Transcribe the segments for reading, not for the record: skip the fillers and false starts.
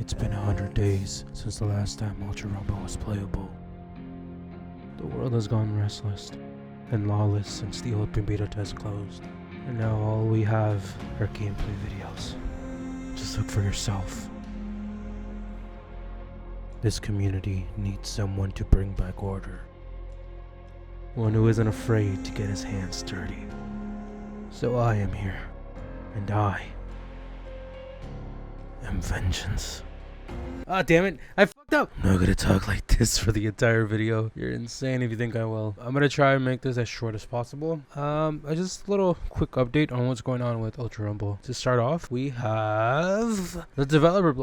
It's been 100 days since the last time Ultra Rumble was playable. The world has gone restless and lawless since the open beta test closed, and now all we have are gameplay videos. Just look for yourself. This community needs someone to bring back order. One who isn't afraid to get his hands dirty. So I am here, and I am vengeance. Ah, damn it, I fucked up! I'm not gonna talk like this for the entire video. You're insane if you think I will. I'm gonna try and make this as short as possible. Just a little quick update on what's going on with Ultra Rumble. To start off, we have the developer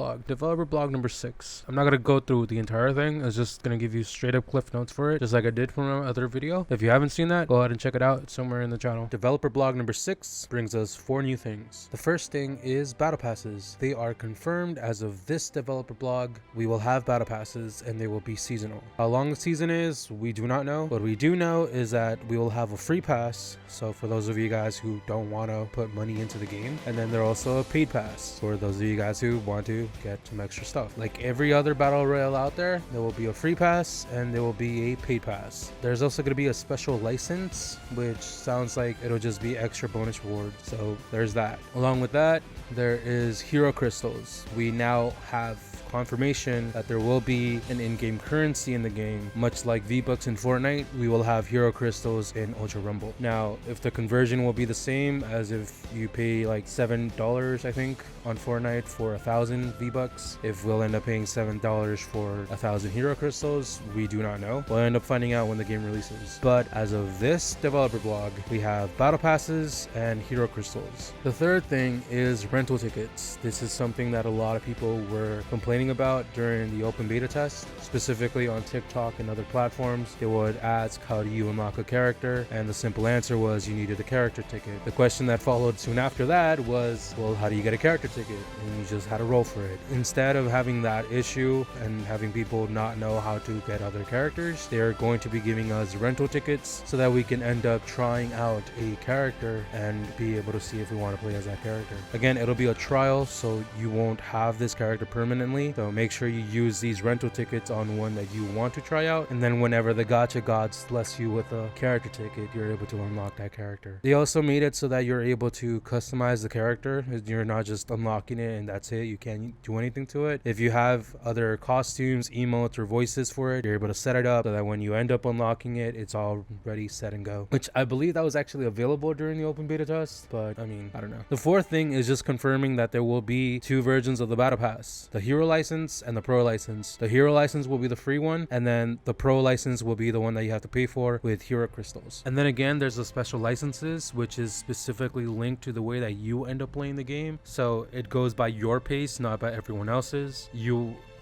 blog number 6. I'm not gonna go through the entire thing. I was just gonna give you straight up cliff notes for it, just like I did for my other video. If you haven't seen that, go ahead and check it out. It's somewhere in the channel. Developer blog number 6 brings us 4 new things. The first thing is battle passes. They are confirmed as of this developer blog. We will have battle passes and they will be seasonal. How long the season is, we do not know. What we do know is that we will have a free pass, so for those of you guys who don't want to put money into the game, and then there's also a paid pass for those of you guys who want to get some extra stuff. Like every other battle royale out there, there will be a free pass and there will be a paid pass. There's also going to be a special license, which sounds like it'll just be extra bonus rewards, so there's that. Along with that, there is hero crystals. We now have confirmation that there will be an in-game currency in the game. Much like V-Bucks in Fortnite, we will have hero crystals in Ultra Rumble. Now, if the conversion will be the same as if you pay like $7, I think, on Fortnite for 1,000 V-Bucks, if we'll end up paying $7 for 1,000 hero crystals, we do not know. We'll end up finding out when the game releases. But as of this developer blog, we have battle passes and hero crystals. The third thing is rental tickets. This is something that a lot of people were complaining about during the open beta test, specifically on TikTok and other platforms. They would ask, how do you unlock a character? And the simple answer was you needed a character ticket. The question that followed soon after that was, well, how do you get a character ticket? And you just had to roll for it. Instead of having that issue and having people not know how to get other characters, they're going to be giving us rental tickets so that we can end up trying out a character and be able to see if we want to play as that character. Again, it'll be a trial, so you won't have this character permanently. So make sure you use these rental tickets on one that you want to try out, and then whenever the gacha gods bless you with a character ticket, you're able to unlock that character. They also made it so that you're able to customize the character. You're not just unlocking it and that's it. You can't do anything to it. If you have other costumes, emotes, or voices for it, you're able to set it up so that when you end up unlocking it, it's already set and go. Which I believe that was actually available during the open beta test, but I mean, I don't know. The fourth thing is just confirming that there will be 2 versions of the battle pass. The hero license and the pro license. The hero license will be the free one, and then the pro license will be the one that you have to pay for with hero crystals. And then again, there's the special licenses, which is specifically linked to the way that you end up playing the game. So it goes by your pace, not by everyone else's.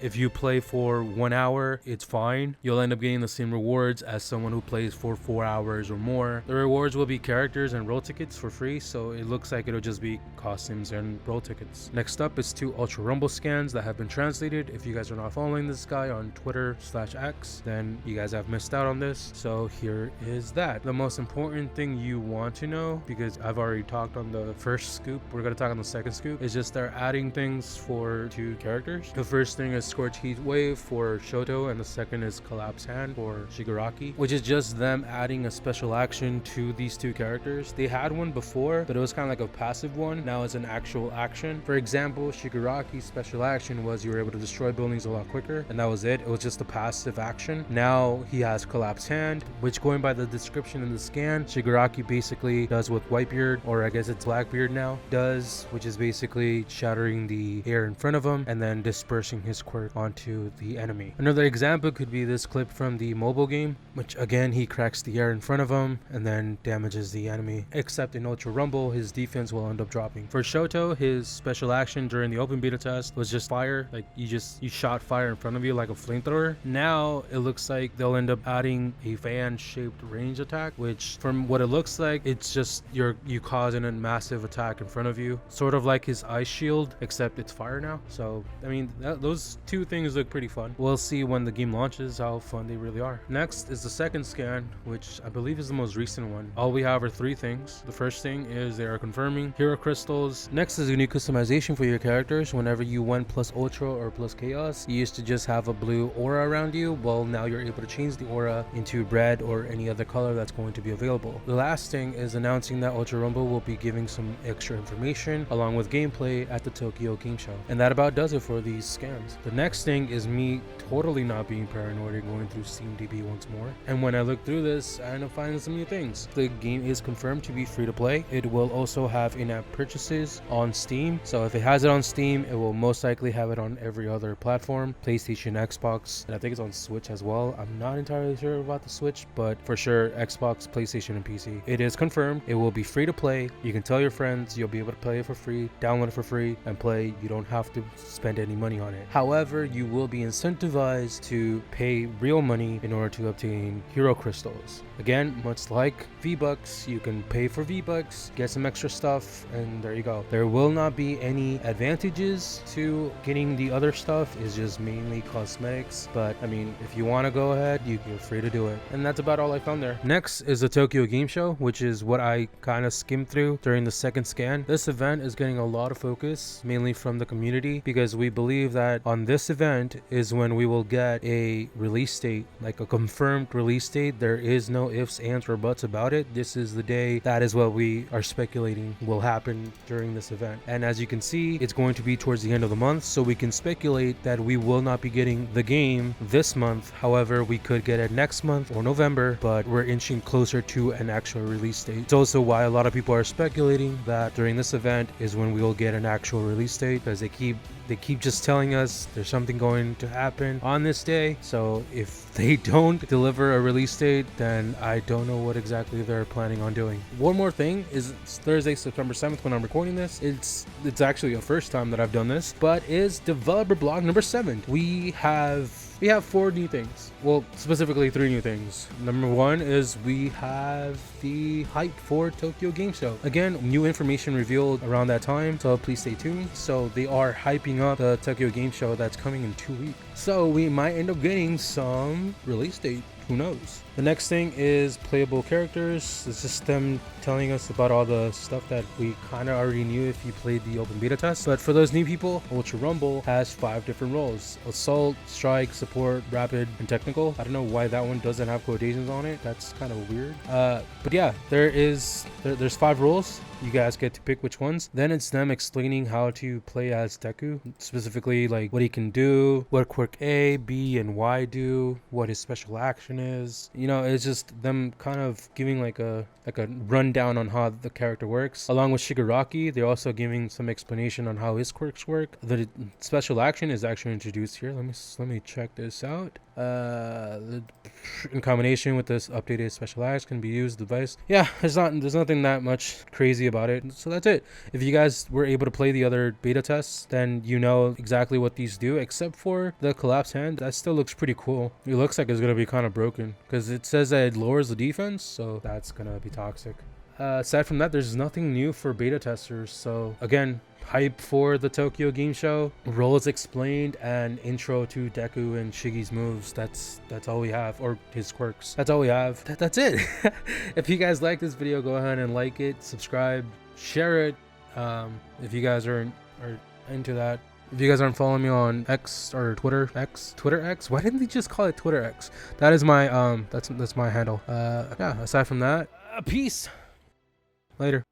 If you play for 1 hour, it's fine. You'll end up getting the same rewards as someone who plays for 4 hours or more. The rewards will be characters and roll tickets for free, so it looks like it'll just be costumes and roll tickets. Next up is 2 Ultra Rumble scans that have been translated. If you guys are not following this guy on Twitter/X, then you guys have missed out on this. So here is that. The most important thing you want to know, because I've already talked on the first scoop, we're going to talk on the second scoop, is just they're adding things for 2 characters. The first thing is Scorching Heatwave for Shoto, and the second is Collapse Hand for Shigaraki, which is just them adding a special action to these 2 characters. They had one before, but it was kind of like a passive one. Now it's an actual action. For example, Shigaraki's special action was you were able to destroy buildings a lot quicker, and that was it. It was just a passive action. Now he has Collapse Hand, which, going by the description in the scan, Shigaraki basically does what Whitebeard, or I guess it's Blackbeard now, does, which is basically shattering the air in front of him and then dispersing his quirk onto the enemy. Another example could be this clip from the mobile game, which again, he cracks the air in front of him and then damages the enemy. Except in Ultra Rumble, his defense will end up dropping. For Shoto, his special action during the open beta test was just fire. Like you shot fire in front of you like a flamethrower. Now it looks like they'll end up adding a fan-shaped range attack, which from what it looks like, it's just you causing a massive attack in front of you, sort of like his ice shield, except it's fire now. So I mean, those two things look pretty fun. We'll see when the game launches how fun they really are. Next is the second scan, which I believe is the most recent one. All we have are three things. The first thing is they are confirming hero crystals. Next is a new customization for your characters. Whenever you went plus ultra or plus chaos, you used to just have a blue aura around you. Well, now you're able to change the aura into red or any other color that's going to be available. The last thing is announcing that Ultra Rumble will be giving some extra information along with gameplay at the Tokyo Game Show. And that about does it for these scans. The next thing is me totally not being paranoid and going through SteamDB once more. And when I look through this, I end up finding some new things. The game is confirmed to be free to play. It will also have in-app purchases on Steam. So if it has it on Steam, it will most likely have it on every other platform, PlayStation, Xbox, and I think it's on Switch as well. I'm not entirely sure about the Switch, but for sure Xbox, PlayStation, and PC. It is confirmed. It will be free to play. You can tell your friends you'll be able to play it for free, download it for free, and play. You don't have to spend any money on it. However, you will be incentivized to pay real money in order to obtain hero crystals. Again, much like V-Bucks, you can pay for V-Bucks, get some extra stuff, and there you go. There will not be any advantages to getting the other stuff. It's just mainly cosmetics. But I mean, if you want to go ahead, you're free to do it. And that's about all I found there. Next is the Tokyo Game Show, which is what I kind of skimmed through during the second scan. This event is getting a lot of focus, mainly from the community, because we believe that on this event is when we will get a release date, like a confirmed release date. There is no ifs, ands, or buts about it. This is the day. That is what we are speculating will happen during this event. And as you can see, it's going to be towards the end of the month, so we can speculate that we will not be getting the game this month. However, we could get it next month or November, but we're inching closer to an actual release date. It's also why a lot of people are speculating that during this event is when we will get an actual release date, because they keep just telling us there's something going to happen on this day. So if they don't deliver a release date, then I don't know what exactly they're planning on doing. One more thing is it's Thursday, September 7th when I'm recording this. It's actually a first time that I've done this, but is developer blog number 7. We have 4 new things. Well, specifically 3 new things. Number 1 is we have the hype for Tokyo Game Show. Again, new information revealed around that time, so please stay tuned. So they are hyping up the Tokyo Game Show that's coming in 2 weeks. So we might end up getting some release date. Who knows? The next thing is playable characters. It's just them telling us about all the stuff that we kind of already knew if you played the open beta test. But for those new people, Ultra Rumble has 5 different roles: Assault, Strike, Support, Rapid, and Technical. I don't know why that one doesn't have quotations on it. That's kind of weird. But yeah, there's 5 roles. You guys get to pick which ones. Then it's them explaining how to play as Deku, specifically like what he can do, what quirk A, B, and Y do, what his special action is. You know, it's just them kind of giving like a rundown on how the character works. Along with Shigaraki, they're also giving some explanation on how his quirks work. The special action is actually introduced here. Let me check this out. In combination with this updated special action can be used device. Yeah, there's nothing that much crazy about it. So that's it. If you guys were able to play the other beta tests, then you know exactly what these do, except for the collapsed hand. That still looks pretty cool. It looks like it's gonna be kind of broken because it says that it lowers the defense, so that's gonna be toxic. Aside from that, there's nothing new for beta testers. So again, hype for the Tokyo Game Show, roles explained, and intro to Deku and Shiggy's moves. That's all we have, or his quirks. That's all we have. That's it. If you guys like this video, go ahead and like it, subscribe, share it. If you guys are into that. If you guys aren't following me on X or Twitter X, why didn't they just call it Twitter X? That is my that's my handle. Yeah. Aside from that, peace. Later.